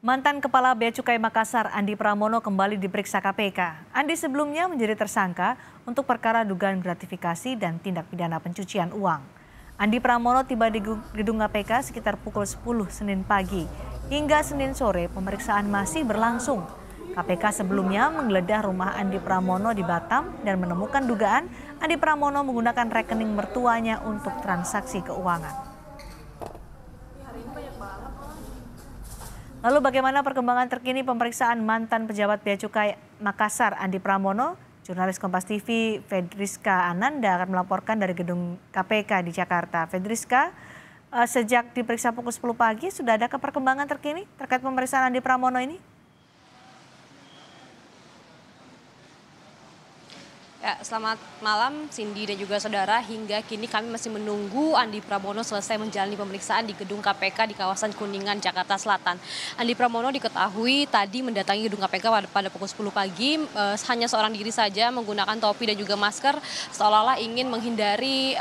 Mantan Kepala Bea Cukai Makassar, Andi Pramono, kembali diperiksa KPK. Andi sebelumnya menjadi tersangka untuk perkara dugaan gratifikasi dan tindak pidana pencucian uang. Andi Pramono tiba di gedung KPK sekitar pukul 10 Senin pagi. Hingga Senin sore, pemeriksaan masih berlangsung. KPK sebelumnya menggeledah rumah Andi Pramono di Batam dan menemukan dugaan Andi Pramono menggunakan rekening mertuanya untuk transaksi keuangan. Lalu bagaimana perkembangan terkini pemeriksaan mantan pejabat Bea Cukai Makassar Andi Pramono? Jurnalis Kompas TV Fedriska Ananda akan melaporkan dari gedung KPK di Jakarta. Fedriska, sejak diperiksa pukul 10 pagi sudah ada perkembangan terkini terkait pemeriksaan Andi Pramono ini? Ya, selamat malam Cindy dan juga saudara. Hingga kini kami masih menunggu Andi Pramono selesai menjalani pemeriksaan di gedung KPK di kawasan Kuningan, Jakarta Selatan. Andi Pramono diketahui tadi mendatangi gedung KPK pada pukul 10 pagi, hanya seorang diri saja menggunakan topi dan juga masker, seolah-olah ingin menghindari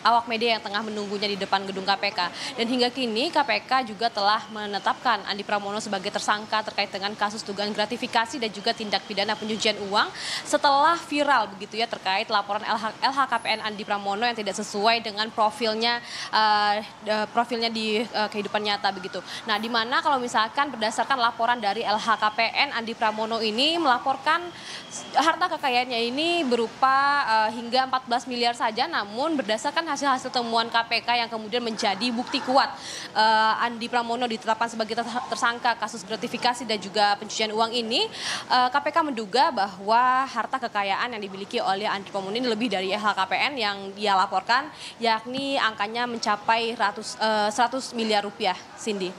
awak media yang tengah menunggunya di depan gedung KPK. Dan hingga kini KPK juga telah menetapkan Andi Pramono sebagai tersangka terkait dengan kasus dugaan gratifikasi dan juga tindak pidana pencucian uang setelah viral begitu ya terkait laporan LHKPN Andi Pramono yang tidak sesuai dengan profilnya di kehidupan nyata begitu. Nah, di mana kalau misalkan berdasarkan laporan dari LHKPN Andi Pramono ini melaporkan harta kekayaannya ini berupa hingga 14 miliar saja, namun berdasarkan hasil-hasil temuan KPK yang kemudian menjadi bukti kuat Andi Pramono ditetapkan sebagai tersangka kasus gratifikasi dan juga pencucian uang ini, KPK menduga bahwa harta kekayaan yang dimiliki oleh Andi Pramono ini lebih dari LHKPN yang dia laporkan, yakni angkanya mencapai 100 miliar rupiah, Cindy.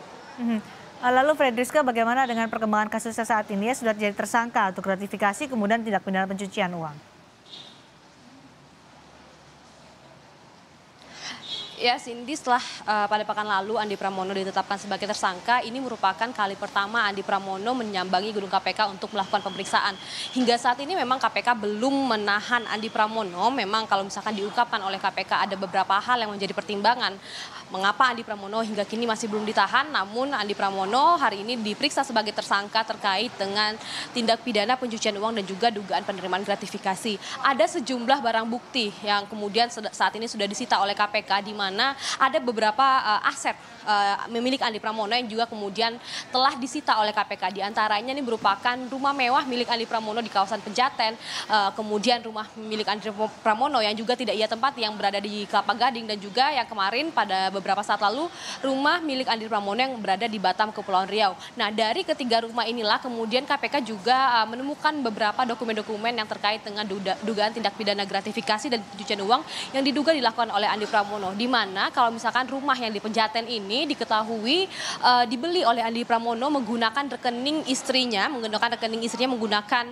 Lalu Fredriska, bagaimana dengan perkembangan kasusnya saat ini? Sudah jadi tersangka untuk gratifikasi kemudian tindak pidana pencucian uang. Ya, Cindy, setelah pada pekan lalu Andi Pramono ditetapkan sebagai tersangka, ini merupakan kali pertama Andi Pramono menyambangi gedung KPK untuk melakukan pemeriksaan. Hingga saat ini memang KPK belum menahan Andi Pramono. Memang kalau misalkan diungkapkan oleh KPK ada beberapa hal yang menjadi pertimbangan mengapa Andi Pramono hingga kini masih belum ditahan. Namun Andi Pramono hari ini diperiksa sebagai tersangka terkait dengan tindak pidana pencucian uang dan juga dugaan penerimaan gratifikasi. Ada sejumlah barang bukti yang kemudian saat ini sudah disita oleh KPK, di mana ada beberapa aset milik Andi Pramono yang juga kemudian telah disita oleh KPK. Di antaranya ini merupakan rumah mewah milik Andi Pramono di kawasan Pejaten, kemudian rumah milik Andi Pramono yang juga tidak ia tempati yang berada di Kelapa Gading, dan juga yang kemarin pada beberapa saat lalu rumah milik Andi Pramono yang berada di Batam, Kepulauan Riau. Nah, dari ketiga rumah inilah kemudian KPK juga menemukan beberapa dokumen-dokumen yang terkait dengan dugaan tindak pidana gratifikasi dan pencucian uang yang diduga dilakukan oleh Andi Pramono. Di mana kalau misalkan rumah yang di Pejaten ini diketahui dibeli oleh Andi Pramono menggunakan rekening istrinya, menggunakan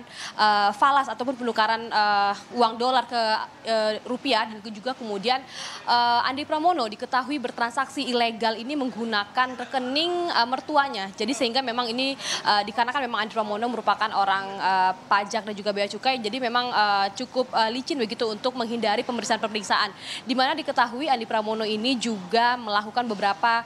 falas ataupun penukaran uang dolar ke rupiah, dan juga kemudian Andi Pramono diketahui bertransaksi ilegal ini menggunakan rekening mertuanya. Jadi sehingga memang ini dikarenakan memang Andi Pramono merupakan orang pajak dan juga bea cukai, jadi memang cukup licin begitu untuk menghindari pemeriksaan-pemeriksaan. Di mana diketahui Andi Pramono ini juga melakukan beberapa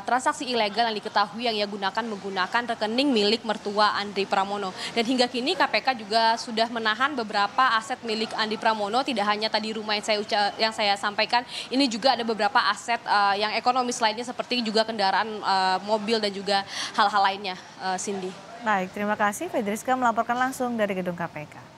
transaksi ilegal yang diketahui yang ia gunakan menggunakan rekening milik mertua Andi Pramono. Dan hingga kini KPK juga sudah menahan beberapa aset milik Andi Pramono, tidak hanya tadi rumah yang saya sampaikan, ini juga ada beberapa aset yang ekonomis lainnya seperti juga kendaraan mobil dan juga hal-hal lainnya, Cindy. Baik, terima kasih Fedriska melaporkan langsung dari gedung KPK.